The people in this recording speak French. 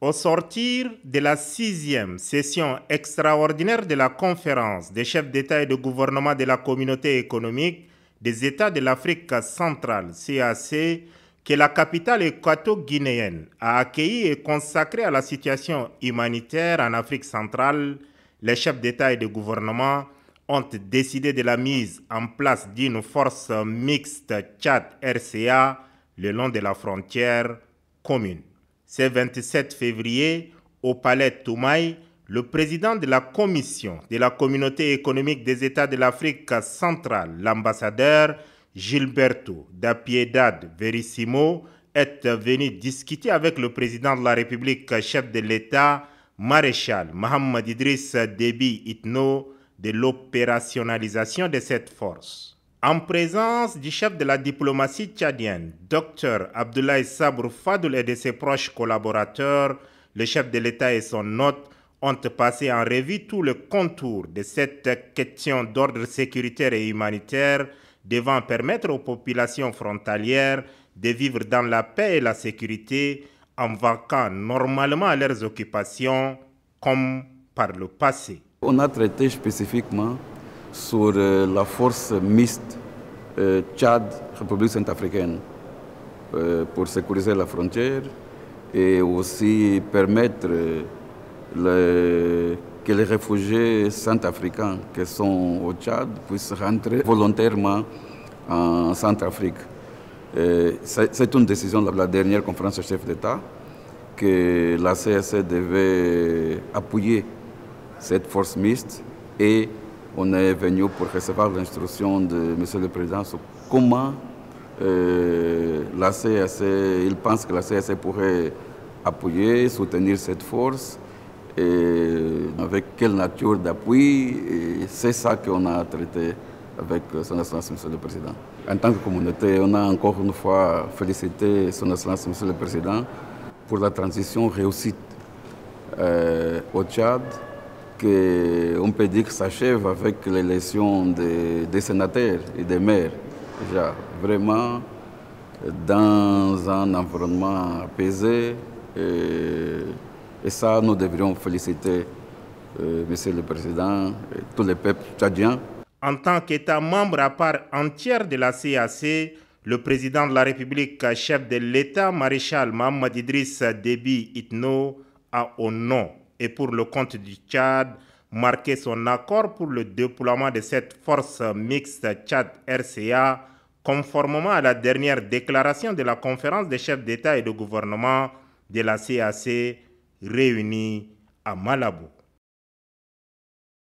Au sortir de la 6e session extraordinaire de la conférence des chefs d'État et de gouvernement de la communauté économique des États de l'Afrique centrale, CAC, que la capitale équato-guinéenne a accueilli et consacré à la situation humanitaire en Afrique centrale, les chefs d'État et de gouvernement ont décidé de la mise en place d'une force mixte Tchad-RCA le long de la frontière commune. Ce 27 février, au palais Toumaï, le président de la Commission de la Communauté économique des États de l'Afrique centrale, l'ambassadeur Gilberto da Piedade Verissimo, est venu discuter avec le président de la République, chef de l'État, maréchal Mohamed Idriss Déby Itno, de l'opérationnalisation de cette force. En présence du chef de la diplomatie tchadienne, Dr Abdoulaye Sabr Fadoul et de ses proches collaborateurs, le chef de l'État et son hôte ont passé en revue tout le contour de cette question d'ordre sécuritaire et humanitaire devant permettre aux populations frontalières de vivre dans la paix et la sécurité en vaquant normalement à leurs occupations comme par le passé. On a traité spécifiquement sur la force mixte Tchad-République centrafricaine pour sécuriser la frontière et aussi permettre que les réfugiés centrafricains qui sont au Tchad puissent rentrer volontairement en Centrafrique. C'est une décision de la dernière conférence des chefs d'État que la CAC devait appuyer cette force mixte et on est venu pour recevoir l'instruction de M. le Président sur comment la CAC, il pense que la CAC pourrait appuyer, soutenir cette force et avec quelle nature d'appui. C'est ça qu'on a traité avec Son Excellence M. le Président. En tant que communauté, on a encore une fois félicité Son Excellence M. le Président pour la transition réussite au Tchad, qu'on peut dire que s'achève avec l'élection des sénateurs et des maires. Déjà, vraiment dans un environnement apaisé. Et ça, nous devrions féliciter Monsieur le Président et tous les peuples tchadiens. En tant qu'État membre à part entière de la CAC, le président de la République, chef de l'État, maréchal Mohamed Idriss Déby Itno, a au nom et pour le compte du Tchad marqué son accord pour le déploiement de cette force mixte Tchad-RCA conformément à la dernière déclaration de la conférence des chefs d'État et de gouvernement de la CAC réunie à Malabo.